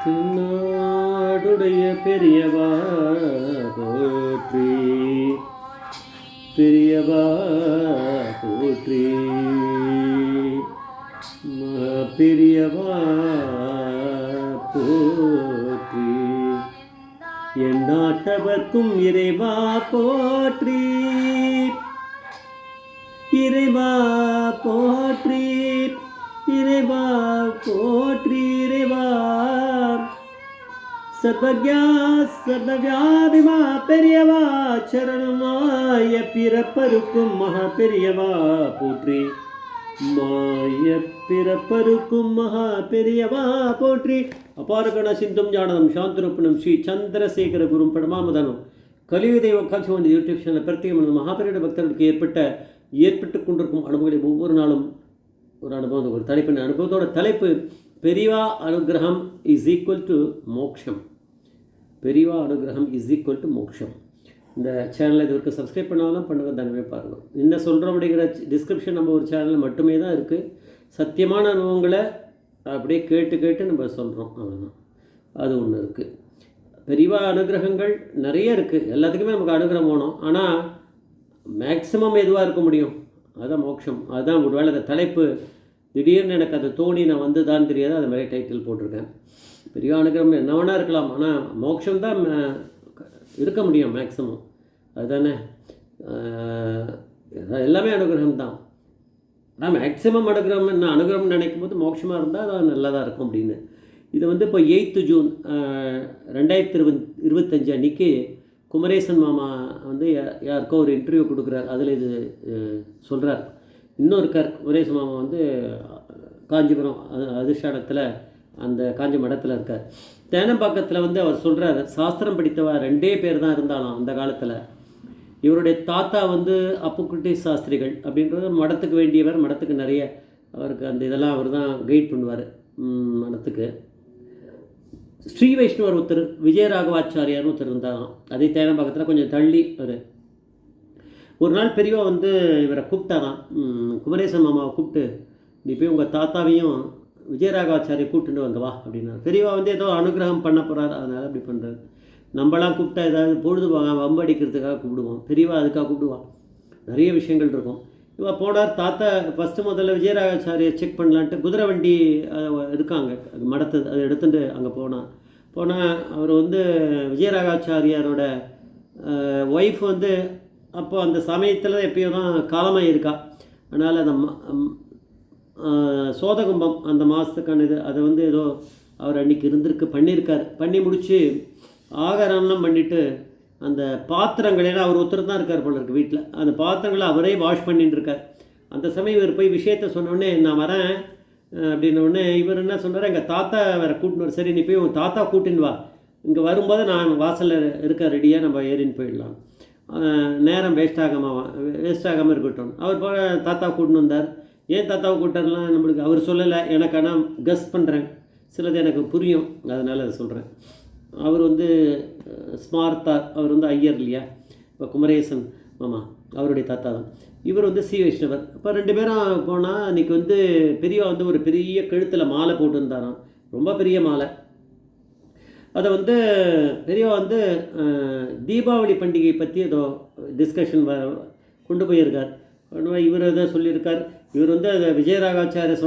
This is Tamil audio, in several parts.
தென்னாடுடைய பெரியவா போற்றி, பெரியவா போற்றி, பெரியவா போற்றி. என் நாட்டவர்க்கும் இறைவா போற்றி, இறைவா போற்றி, இறைவா போற்றி, இறைவா சர்வஜா சர்வவியாபிமா பெரியவா சரணமாய பிறப்பருக்கும் மகா பெரியவா போற்றி, மாய பிறப்பருக்கும் மகா பெரியவா போற்றி. அபாரகண சிந்தும் ஜானதம் சாந்தரூபணம் ஸ்ரீ சந்திரசேகர குரும் பரமாமதனம் கலியுதேவ காட்சி யூடியூப் சேனல் பிரத்யேகமான மகாபெரிய பக்தர்களுக்கு ஏற்பட்டு கொண்டிருக்கும் அனுபவங்களை ஒவ்வொரு நாளும் ஒரு அனுபவம், ஒரு தலைப்பின் அனுபவத்தோட தலைப்பு பெரியவா அனுகிரகம் இஸ் ஈக்குவல் டு மோக்ஷம். பெரியவா அனுகிரகம் இஸ் ஈக்குவல் டு மோக்ஷம். இந்த சேனலை இது வரைக்கும் சப்ஸ்கிரைப் பண்ணாலும் பண்ணுங்க, தானே பாருங்கள். என்ன சொல்கிறோம் அப்படிங்கிற டிஸ்கிரிப்ஷன் நம்ம ஒரு சேனலில் மட்டுமே தான் இருக்குது. சத்தியமான அனுபவங்களை அப்படியே கேட்டு நம்ம சொல்கிறோம், அவ்வளோதான். அது ஒன்று இருக்குது. பெரியவா அனுகிரகங்கள் நிறைய இருக்குது, எல்லாத்துக்குமே நமக்கு அனுகிரகம் வேணும். ஆனால் மேக்ஸிமம் எதுவாக இருக்க முடியும், அதுதான் மோட்சம். அதுதான் ஒரு வேளை அந்த தலைப்பு திடீர்னு எனக்கு அது தோணி நான் வந்து தான் தெரியாது, அது மாதிரி டைட்டில் போட்டிருக்கேன். பெரிய அனுகிரகம் என்ன வேணா இருக்கலாம், ஆனால் மோட்சம் தான் இருக்க முடியும் மேக்ஸிமம். அதுதானே எல்லாமே அனுகிரகம் தான். ஆனால் மேக்ஸிமம் அனுகிரகம் என்ன அனுகிரகம் நினைக்கும் போது மோட்சமாக இருந்தால் அது நல்லதாக இருக்கும் அப்படின்னு. இது வந்து இப்போ 8 ஜூன் 2025 அன்றைக்கி குமரேசன் மாமா வந்து யாருக்கோ ஒரு இன்டர்வியூ கொடுக்குறார். அதில் இது சொல்கிறார். இன்னும் இருக்கார் குமரேசன் மாமா வந்து காஞ்சிபுரம் அதிர்ஷ்டானத்தில் அந்த காஞ்சி மடத்தில் இருக்கார். தேனம்பாக்கத்தில் வந்து அவர் சொல்கிறார், சாஸ்திரம் படித்தவா 2 பேர் தான் இருந்தாலும் அந்த காலத்தில். இவருடைய தாத்தா வந்து அப்புக்குட்டி சாஸ்திரிகள் அப்படின்றது மடத்துக்கு வேண்டியவர், மடத்துக்கு நிறைய அவருக்கு அந்த இதெல்லாம் அவர் தான் கைட் பண்ணுவார் மடத்துக்கு. ஸ்ரீ வைஷ்ணவர் ஒருத்தர் விஜயராகவாச்சாரியார்னு ஒருத்தர் இருந்தாராம். அதே தேனம்பாக்கத்தில் கொஞ்சம் தள்ளி ஒரு நாள் பெரியவா வந்து இவரை கூப்பிட்டாராம், குமரேசன் மாமாவை கூப்பிட்டு, நீ போய் உங்கள் தாத்தாவையும் விஜயராகவாச்சாரியை கூப்பிட்டுட்டு வாங்க வா அப்படின்னா. பெரியவா வந்து ஏதோ அனுகிரகம் பண்ண போகிறார், அதனால் அப்படி பண்ணுறாரு. நம்மளாம் கூப்பிட்டா ஏதாவது பொழுது வம்படிக்கிறதுக்காக கூப்பிடுவோம், பெரியவா அதுக்காக கூப்பிடுவான். நிறைய விஷயங்கள் இருக்கும். இவா போனார். தாத்தா முதல்ல விஜயராகவாச்சாரியை செக் பண்ணலான்ட்டு குதிரை வண்டி இருக்காங்க மடத்து, அதை எடுத்துகிட்டு அங்கே போனால் அவர் வந்து விஜயராகவாச்சாரியாரோட ஒய்ஃப் வந்து அப்போ அந்த சமயத்தில் எப்பயோ தான் காலமாக இருக்கா. அதனால் அந்த சோதகும்பம் அந்த மாதத்துக்கான இது அதை வந்து ஏதோ அவர் அன்றைக்கி பண்ணியிருக்கார். பண்ணி முடித்து ஆகாரம்லாம் பண்ணிவிட்டு அந்த பாத்திரங்களெல்லாம் அவர் ஒருத்தர் தான் இருக்கார் போல இருக்குது வீட்டில். அந்த பாத்திரங்களை அவரே வாஷ் பண்ணிட்டு இருக்கார். அந்த சமயம் இவர் போய் விஷயத்த சொன்னோடனே நான் வரேன் அப்படின்னோடனே இவர் என்ன சொன்னார், எங்கள் தாத்தா வேறு கூட்டின்னு. சரி நீ போய் உங்கள் தாத்தா கூட்டின்னு வா, இங்கே வரும்போது நான் வாசலில் இருக்க ரெடியாக நம்ம ஏறின்னு போயிடலாம், நேரம் வேஸ்ட் ஆகாமல் இருக்கட்டும். அவர் போல தாத்தா கூட்டின்னு வந்தார். ஏன் தாத்தாவை கூட்டார்லாம் நம்மளுக்கு அவர் சொல்லலை, எனக்கு ஆனால் கஸ் பண்ணுறேன், சிலது எனக்கு புரியும், அதனால் அதை சொல்கிறேன். அவர் வந்து ஸ்மார்த்தார், அவர் வந்து ஐயர் இல்லையா, இப்போ குமரேசன் மாமா அவருடைய தாத்தா தான். இவர் வந்து ஸ்ரீ வைஷ்ணவர். இப்போ 2 பேரும் போனால் அன்றைக்கி வந்து பெரியவா வந்து ஒரு பெரிய கழுத்தில் மாலை போட்டுருந்தாராம், ரொம்ப பெரிய மாலை. அதை வந்து பெரியவா வந்து தீபாவளி பண்டிகை பற்றி ஏதோ டிஸ்கஷன் கொண்டு போயிருக்கார். இவர் எதை சொல்லியிருக்கார். இவர் வந்து அதை விஜயராகவாச்சாரியர்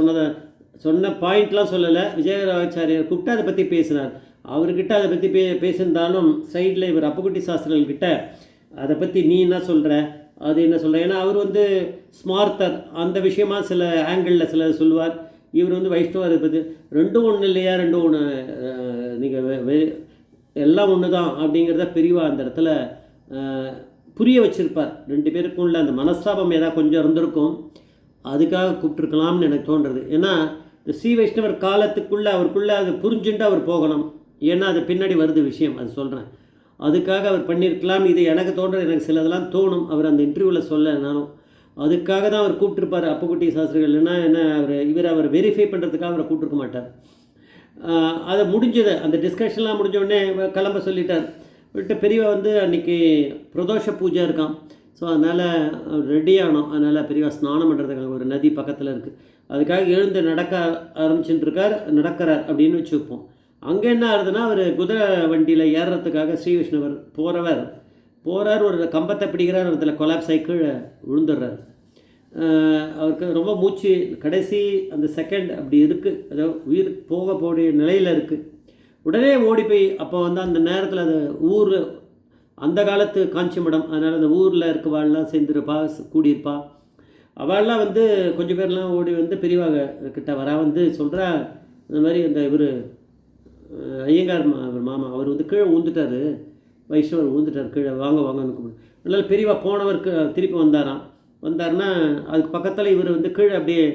சொன்ன பாயிண்ட்லாம் சொல்லலை. விஜயராகவாச்சாரியர் கூப்பிட்டு அதை பற்றி பேசினார். அவர்கிட்ட அதை பற்றி பேசியிருந்தாலும் சைடில் இவர் அப்புக்குட்டி சாஸ்திரங்கள்கிட்ட அதை பற்றி நீ என்ன சொல்கிற, அது என்ன சொல்கிற, ஏன்னா அவர் வந்து ஸ்மார்த்தர், அந்த விஷயமா சில ஆங்கிளில் சில சொல்லுவார். இவர் வந்து வைஷ்ணவர் பற்றி ரெண்டும் ஒன்று இல்லையா, ரெண்டும் ஒன்று, நீங்கள் எல்லாம் ஒன்று தான் அப்படிங்கிறத பெரியவா அந்த இடத்துல புரிய வச்சுருப்பார். 2 பேருக்கும் உள்ள அந்த மனஸ்தாபம் ஏதாவது கொஞ்சம் இருந்திருக்கும், அதுக்காக கூப்பிட்டுருக்கலாம்னு எனக்கு தோன்றுறது. ஏன்னா இந்த ஸ்ரீ வைஷ்ணவர் காலத்துக்குள்ளே அவருக்குள்ளே அது புரிஞ்சுட்டு அவர் போகணும், ஏன்னா அது பின்னாடி வருது விஷயம், அது சொல்கிறேன். அதுக்காக அவர் பண்ணியிருக்கலாம். இது எனக்கு தோன்றுறது, எனக்கு சிலதெல்லாம் தோணும் அவர் அந்த இன்டர்வியூவில் சொல்ல நானும். அதுக்காக தான் அவர் கூப்பிட்டுருப்பார் அப்புக்குட்டி சாஸ்திரிகள். என்ன அவர் வெரிஃபை பண்ணுறதுக்காக அவரை கூப்பிட்டுருக்க மாட்டார். அதை முடிஞ்சது, அந்த டிஸ்கஷன்லாம் முடிஞ்சோடனே கிளம்ப சொல்லிட்டார். விட்டு பெரியவா வந்து அன்றைக்கி பிரதோஷ பூஜை இருக்கான். ஸோ அதனால் ரெடி ஆனோம். அதனால் பெரியவா ஸ்நானம் பண்ணுறதுக்காக ஒரு நதி பக்கத்தில் இருக்குது. அதுக்காக எழுந்து நடக்க ஆரம்பிச்சுட்டுருக்கார், நடக்கிறார் அப்படின்னு வச்சுப்போம். அங்கே என்ன ஆகுதுன்னா அவர் குதிரை வண்டியில் ஏறுறதுக்காக ஸ்ரீ விஷ்ணுவர் போகிறார் ஒரு கம்பத்தை பிடிக்கிறார், அதில் கொலாப்ஸ் ஆகி கீழே விழுந்துடுறார். அவருக்கு ரொம்ப மூச்சு கடைசி அந்த செகண்ட் அப்படி இருக்குது, அதாவது உயிர் போகக்கூடிய நிலையில் இருக்குது. உடனே ஓடி போய் அப்போ வந்து அந்த நேரத்தில் அது ஊர் அந்த காலத்து காஞ்சி மடம், அதனால் அந்த ஊரில் இருக்கவாள்லாம் சேர்ந்துருப்பா, கூடியிருப்பா. அவள்லாம் வந்து கொஞ்சம் பேர்லாம் ஓடி வந்து பெரியவாக கிட்ட வரா வந்து சொல்கிறா, இந்த மாதிரி அந்த இவர் ஐயங்கார் மாமா அவர் வந்து கீழே ஊந்துட்டார், வைஷ்ணவர் ஊந்துட்டார் கீழே, வாங்க வாங்கன்னு கூப்பிடு. அதனால் பெரியவா போனவருக்கு திருப்பி வந்தார்னா அதுக்கு பக்கத்தில் இவர் வந்து கீழே அப்படியே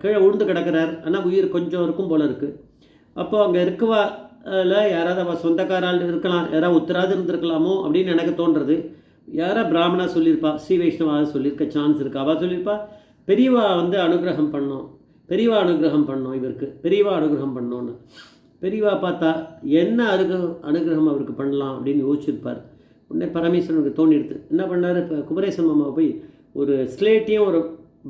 கீழே உழுந்து கிடக்கிறார். ஆனால் உயிர் கொஞ்சம் இருக்கும் போல் இருக்குது. அப்போது அங்கே இருக்கவா யாராவது அவள் சொந்தக்காரால் இருக்கலாம், யாராவது உத்தராது இருந்திருக்கலாமோ அப்படின்னு எனக்கு தோன்றுறது. யாராவது பிராமணா சொல்லியிருப்பா, ஸ்ரீ வைஷ்ணவாக சொல்லியிருக்க சான்ஸ் இருக்குது. அவள் சொல்லியிருப்பா பெரியவா வந்து அனுகிரகம் பண்ணோம், பெரியவா அனுகிரகம் பண்ணோம், இவருக்கு பெரியவா அனுகிரகம் பண்ணோன்னு. பெரியவா பார்த்தா என்ன அனுகிரகம் அவருக்கு பண்ணலாம் அப்படின்னு யோசிச்சிருப்பார். உடனே பரமேஸ்வரனுக்கு தோணிடுது. என்ன பண்ணார், இப்போ குமரேசன் மாமாவை போய் ஒரு ஸ்லேட்டையும் ஒரு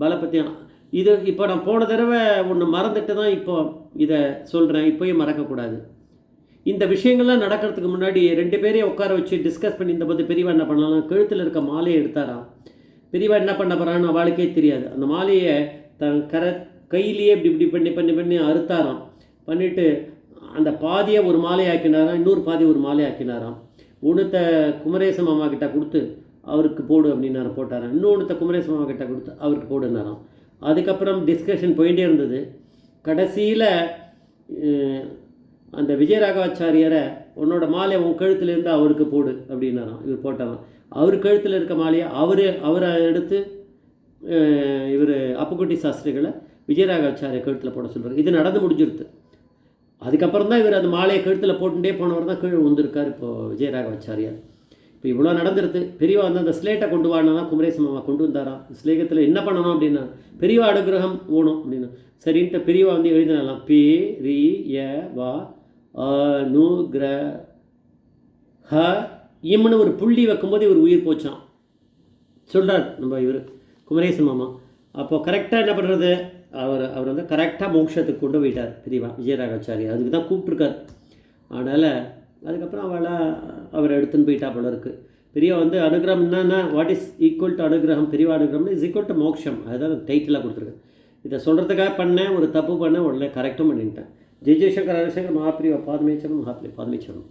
பலப்பத்தையும், இது இப்போ நான் போன தடவை ஒன்று மறந்துட்டு தான் இப்போ இதை சொல்கிறேன், இப்போயும் மறக்கக்கூடாது. இந்த விஷயங்கள்லாம் நடக்கிறதுக்கு முன்னாடி 2 பேரையும் உட்கார வச்சு டிஸ்கஸ் பண்ணி இந்த போது பெரியவா என்ன பண்ணலாம், கழுத்தில் இருக்க மாலையை எடுத்தாராம். பெரியவா என்ன பண்ண போகிறான்னு அவளுக்கே தெரியாது. அந்த மாலையை தன் கையிலேயே இப்படி இப்படி பண்ணி பண்ணி பண்ணி அறுத்தாராம். பண்ணிவிட்டு அந்த பாதியை ஒரு மாலையாக்கினாராம், இன்னொரு பாதி ஒரு மாலையாக்கினாராம். ஒன்றுத்த குமரேச மாமா கிட்ட கொடுத்து அவருக்கு போடு அப்படின்னாரு, போட்டாராம். இன்னொன்றுத்த குமரேச மாமா கிட்ட கொடுத்து அவருக்கு போடுனாராம். அதுக்கப்புறம் டிஸ்கஷன் போயிட்டே இருந்தது. கடைசியில் அந்த விஜயராகவாச்சாரியரை உன்னோட மாலை உன் கழுத்துலேருந்து அவருக்கு போடு அப்படின்னாராம். இவர் போட்டாராம். அவர் கழுத்தில் இருக்க மாலையை அவரை எடுத்து இவர் அப்புக்குட்டி சாஸ்திரிகளை விஜயராகவாச்சாரிய கழுத்தில் போட சொல்கிறார். இது நடந்து முடிஞ்சிருது. அதுக்கப்புறம் தான் இவர் அந்த மாலையை கழுத்தில் போட்டுட்டே போனவர் தான் கீழே வந்திருக்கார் இப்போது விஜயராகவாச்சாரியார். இப்போ இவ்வளோ நடந்துருது. பெரியவா வந்து அந்த ஸ்லேட்டை கொண்டு வானா குமரேச மாமா கொண்டு வந்தாராம். ஸ்லேகத்தில் என்ன பண்ணணும் அப்படின்னா பெரியவா அனுகிரகம் ஓணும் அப்படின்னு சரின்ட்டு பெரியவா வந்து எழுதினாலாம், பெரியவா அனுகிரஹ இம்னு ஒரு புள்ளி வைக்கும்போது இவர் உயிர் போச்சான் சொல்கிறார் நம்ம இவர் குமரேசன் மாமா. அப்போது கரெக்டாக என்ன பண்ணுறது, அவர் வந்து கரெக்டாக மோட்சத்துக்கு கொண்டு போயிட்டார் பெரியவா விஜயராகவாச்சாரியார். அதுக்கு தான் கூப்பிட்ருக்கார். அதனால் அதுக்கப்புறம் அவரை எடுத்துன்னு போயிட்டா போல இருக்குது. பெரியவா வந்து அனுகிரகம் என்னன்னா வாட் இஸ் ஈக்குவல் டு அனுகிரகம், பெரியவா அனுகிரகம் இஸ் ஈக்குவல் டு மோட்சம். அதுதான் டைட்டிலாக கொடுத்துருக்கேன். இதை சொல்கிறதுக்காக பண்ணேன், ஒரு தப்பு பண்ணேன், உடனே கரெக்டும் பண்ணிட்டேன். ஜெய் ஜெய்சங்கர் ஹரிசங்கர் மகாபிரிவா பாதமேச்சரம் மகாபிரி பாதமேச்சரம்.